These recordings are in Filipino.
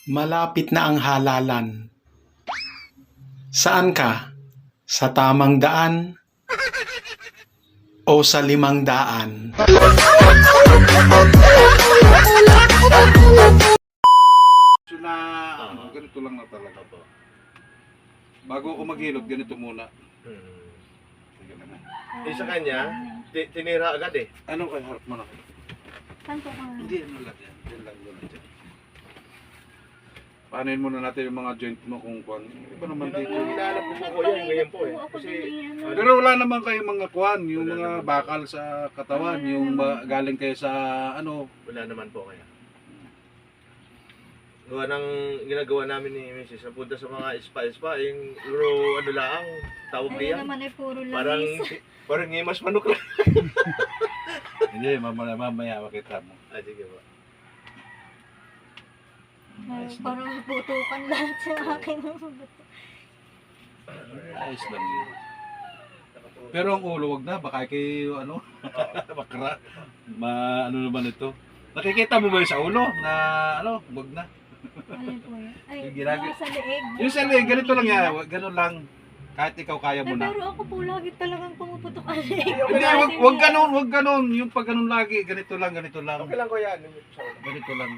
Malapit na ang halalan. Saan ka? Sa tamang daan o sa 500? So na, ganito lang na talaga po. Bago ako maghilot, ganito muna. Sige na nga. Sa kanya, tinira agad eh. Anong kay harap mo na? Saan po ka? Hindi, ano lang yan. Yan lang yun. Paanin muna natin yung mga joint mo kung kwan. Iba naman Yun dito. ang hinahanap ko po yan, ngayon po eh. Kasi, Pero wala naman kayong mga kwan, yung mga bakal sa katawan, yung galing kayo sa ano. wala naman po kaya. Gawa ng ginagawa namin ni Mrs. Napunta sa mga spa, yung ano lang, tawag Ayun niya. naman ay puro Parang, langis. parang ngimas manok lang. Hindi, mamaya makita mo. Ah, sige po. Parang putukan lahat sa akin. Ayos lang yun. Pero ang ulo, wag na. Baka kayo, ano, bakra. Ano naman ito. Nakikita mo ba yun sa ulo na, ano, wag na. Ano po yun? Ay, Yung ginagawa- yung sa leeg. Yung sa leg, ganito lang yan. Ganun lang. Kahit ikaw kaya mo Ay, na. pero ako po lagi talagang pumuputok ang leeg. Hindi, wag ganun, wag ganun. Yung pag ganun lagi, ganito lang, ganito lang. Okay lang ko yan. Ganito lang.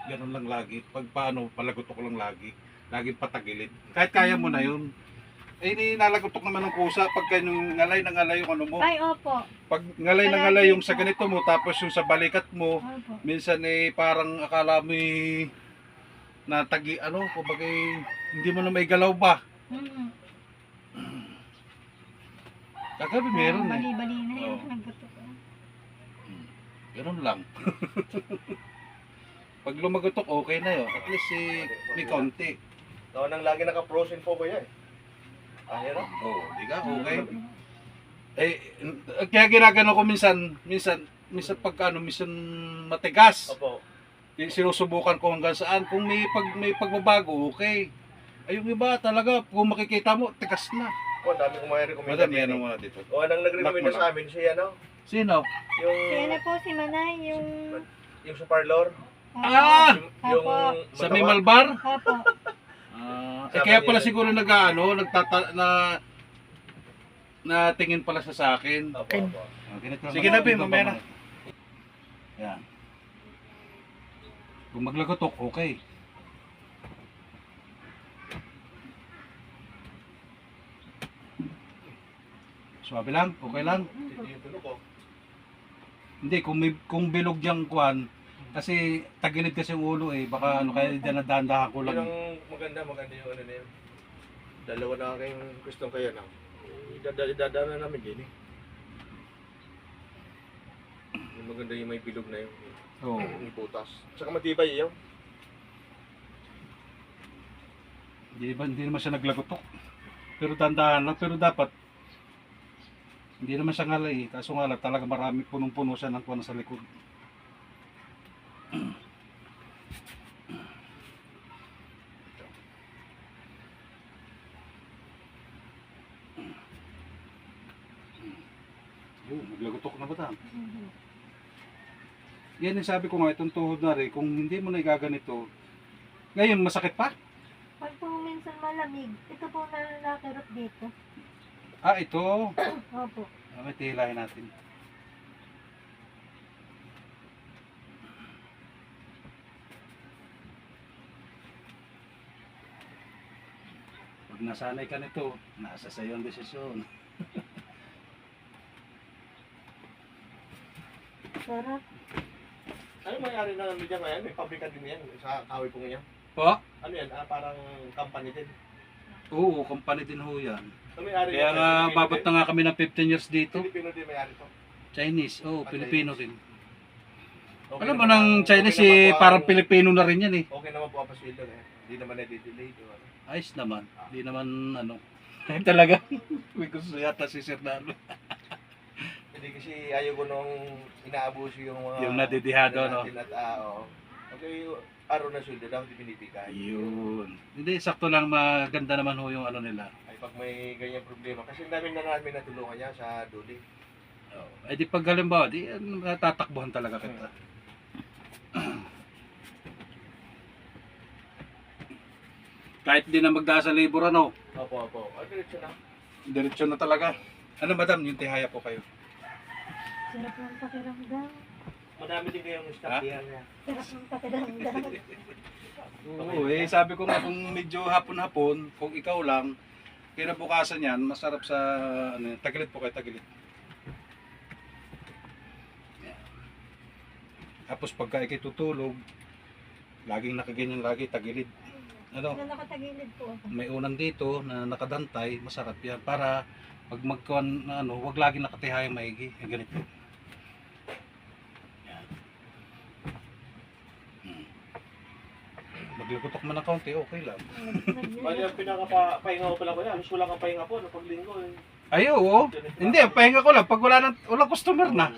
Ganun lang lagi. Pag paano, palagutok lang lagi. Laging patagilid. Kahit kaya mo na yun. Eh, nilalagutok naman ng kusa pagka yung ngalay na ngalay yung ano mo. Ay, opo. Pag ngalay na ngalay yung sa ganito mo, tapos yung sa balikat mo, Opo. minsan eh parang akala mo natagi, ano, kumbaga hindi mo na may galaw ba. Mm-hmm. Kagabi meron eh. Bali-bali na yung Oo. nagbutok. Meron lang. Pag lumagutok, okay na yun. At least may konti. Gawa ng lagi naka-frozen po ba yan? Ah, yan o? Oo, di ka? Okay. Eh, kaya ginagano ko minsan pagka ano, minsan matigas. Opo. Sinusubukan ko hanggang saan. Kung may pagbabago, okay. Ay, yung iba talaga, kung makikita mo, tigas na. O, dami kong may recommend. Madam, yan ang muna dito. O, anong nag-recommend Lock mo sa amin si ano? Sino? Yung, Kaya na po si Manay, yung... yung sa parlor. Ah! Yung Opo. Sa may Malbar? Opo. Kaya pala siguro na tingin pala sa akin. Opo, opo. Sige na, Bim, mamaya na. Yan. Kung maglagotok, okay. Swabe lang, okay lang. Yung tunog ko. Hindi, kung bilog diyang kwan, kasi tagilid kasi yung ulo eh, baka ano kaya dyan dahan-dahan ko lang. Yun ang maganda yung ano na yun. Dalawa na kayong gustong kaya na. Idadaan na namin din eh. Yung maganda yung may bilog na yun. Oo. Yung putas. Saka matibay yun. Hindi naman siya naglagotok. Pero dahan-dahan lang, pero dapat hindi naman siya ngalay eh. Kaso nga lang, talaga marami punong-puno siya ng kwan sa likod. Naglagotok na ba ta? Yan yung sabi ko nga, itong tuhod na rin, kung hindi mo na igaganito, ngayon masakit pa? Pag po minsan malamig, ito po na nakirot dito. Ah, ito. Opo. May tihilahin natin. Pag nasanay ka nito, nasa sayo ang desisyon. Sarap. Ano mayari na namin dyan ngayon? May pabrika din yan sa kahoy po ngayon. Po? Ano yan? Parang company din. Oo, company din ho yan. So, may-ari Kaya yan, nga, Pilipino babot din? na nga kami ng 15 years dito. Pilipino din may-ari to. Chinese, oh, Ah, Pilipino Chinese. rin. Okay Alam mo, naman ng ang- Chinese okay naman eh, po parang ang- Pilipino na rin yan eh. Okay naman po ang pasweldo eh. Hindi naman na-delay ito. Ano. Ayos naman. Hindi naman, ano. Talaga, may gusto yata si Sir Nalo. Hindi kasi ayaw ko nung inaabuso yung mga... Yung nadidihado, no? natin at oo. Okay, araw na sweldo dapat binibigay. Yun. Hindi, sakto lang maganda naman ho yung ano nila. Ay pag may ganyang problema. Kasi namin natulungan niya sa Duli. Oh. Eh di pag halimbawa, di tatakbuhan talaga kita. Kahit di na magdaan sa labor, ano? Opo, opo. Ay, diretso na. Diretso na talaga. Ano madam, yung tihaya po kayo? Sarap ng pakiramdam. Madami din kayong stock Ha? here na. Sarap ng pakiramdam. Oo, sabi ko nga kung medyo hapon-hapon, kung ikaw lang, kinabukasan yan, masarap sa, ano, tagilid po kayo, tagilid. Yan. Tapos pagka ikay tutulog, laging nakaganyan lagi, tagilid. Ano, Ano nakatagilid po ako. may unang dito na nakadantay, masarap yan. Para pag magkuhan, ano, wag lagi nakatihayang maigi. Yung ganito. Yan. Maglagotok man ng kaunti, okay lang. Bali, ang pinaka-pahinga ko pala ko yan. Halos wala kang pahinga po, no, pag linggo. Eh. Ay, oo. Hindi, pahinga ko lang. Pag walang customer na.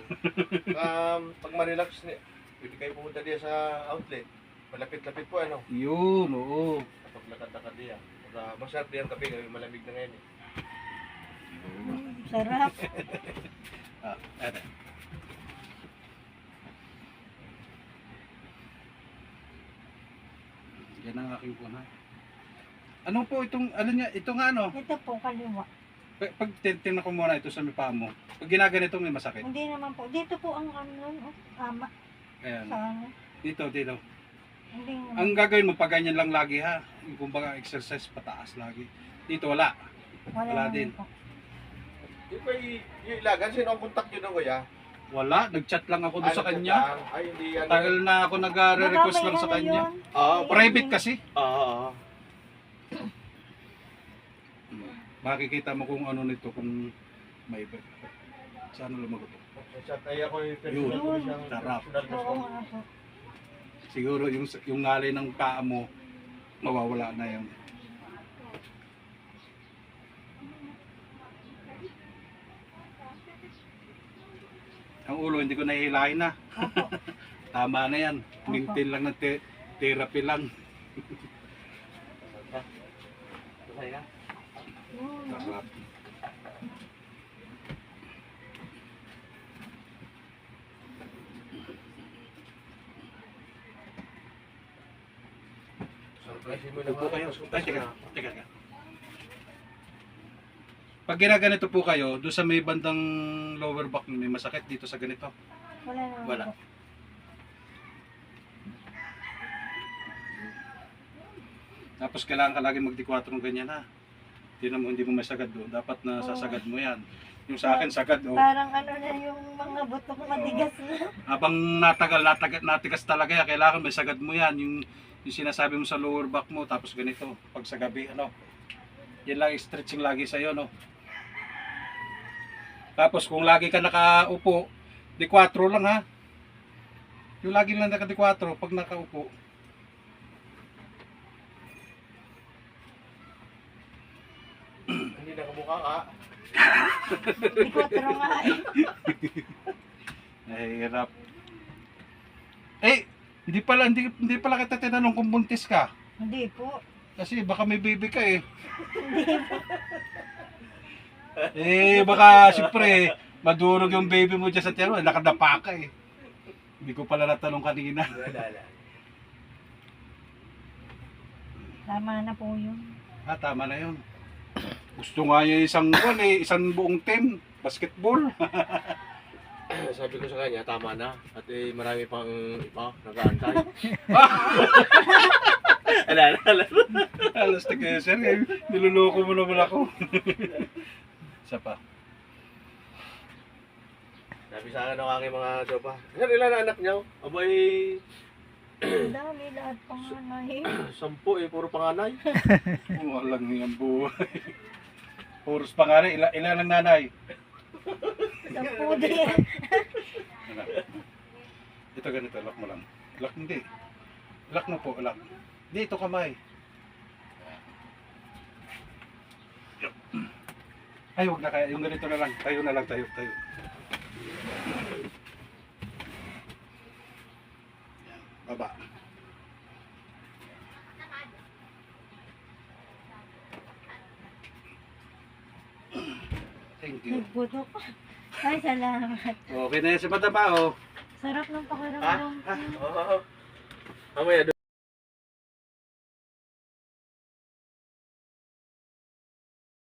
Pag ma-relax, pwede kayo pumunta diya sa outlet. Malapit-lapit po, ano. Yun, oo. Kapag lakad-lakad diya. Masarap diyan kape, malamig na ngayon. Eh. Sarap. Ah, ano. Yan ang aking kuna. Ano po itong, ano niya, ito nga ano, Ito po, kaliwa. pag tingnan ko muna ito sa may paa mo. Pag ginaganito may masakit. Hindi naman po. Dito po ang ano, ama. Ayan. Sa ano. Dito. Hindi naman. Ang gagawin mo, pag ganyan lang lagi ha. Yung kumbaga exercise pataas lagi. Dito wala. wala naman din. po. Yung ba yung ilagan, sino ang contact nyo na kuya? Wala. Nag-chat lang ako doon sa Ano, kanya. Ay, hindi yan. Tagal na ako nag-request Baka may lang sa ano kanya. yun. Private kasi. Oo. Makikita mo kung ano nito, kung may saan lumagot. Chat ay ako yung Yun, personal ko siyang sarap. personal Oo customer. nga po. Siguro yung ngalay ng paa mo, mawawala na yun. Ang ulo, hindi ko nahihilahin na. Tama na yan. Maintain lang ng therapy lang. Masaya na. Sarap. Surprise mo Upo kayo. Ay, teka, na. teka. Pag ginaganito po kayo, doon sa may bandang lower back may masakit dito sa ganito. Wala naman Wala. po. Tapos kailangan ka lagi magdi-4 ng ganyan ha. Hindi mo masagad doon. Dapat na Oo. sasagad mo yan. Yung sa akin sagad oh. Parang ano na yung mga butok matigas na. Habang natigas talaga yan, kailangan may sagad mo yan. Yung sinasabi mo sa lower back mo, tapos ganito. Pag sa gabi, ano. Yan lang stretching lagi sa'yo, no. Tapos kung lagi ka nakaupo, di 4 lang ha. Yung lagi lang naka di 4 pag nakaupo. Hindi nakamukha ka. Hindi ko taro nga eh. Nahihirap. Hindi pala kita tinanong kung buntis ka. Hindi po. Kasi baka may baby ka eh. Hindi po. Baka siyempre, madurog yung baby mo dyan sa tiyan mo, nakadapa ka eh. Hindi ko pala natanong kanina. Wala. Tama na po yun. Tama na yun. Gusto nga niya isang buong team, basketball. Sabi ko sa kanya, tama na. At marami pang iba, nag-aantay. Ala. Alas na kayo, sir. Niluloko mo naman ako. Isa pa. Sabi sa akin ng aking mga tropa, sir, ilan ang anak niyo? Abay, Ang dami lahat panganay. 10 puro panganay. Walang yung buhay. Puros pa nga rin. Ilan ang nanay? Sampu din. Anak. Ito ganito, lock mo lang. Lock hindi. Lock mo po, lock. Hindi, ito kamay. Ay, huwag na kaya. Yung ganito na lang. Tayo na lang, tayo. Yan, baba. Thank you. Nagbutok. Ay, salamat. Okay na yan si Madam oh. Sarap ng pakiramdam. Oo. Mamaya